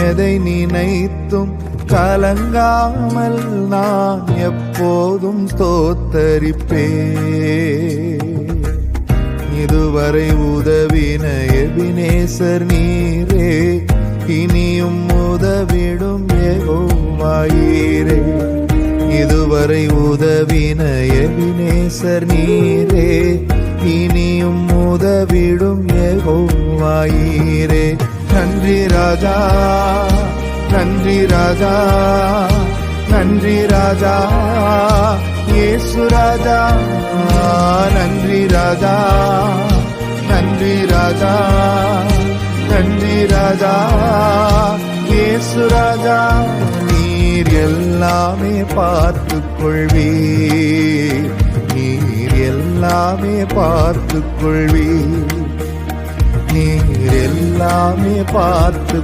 எதை நினைத்தும் கலங்காமல் நான் எப்போதும் ஸ்தோத்தரிப்பே. இதுவரை உதவின எபினேசர் நீரே, இனியும் உதவிடும் யெகோவாயீரே. இதுவரை உதவின எபினேசர் நீரே, இனியும் உதவிடும் யெகோவாயீரே. நன்றி ராஜா, நன்றி ராஜா, நன்றி ராஜா இயேசு ராஜா. நன்றி ராஜா, நன்றி ராஜா, நன்றி ராஜா இயேசு ராஜா. நீர் எல்லாமே பார்த்துக் கொள்வீர், நீர் எல்லாமே பார்த்துக் கொள்வீர், நீர் எல்லாமே பார்த்து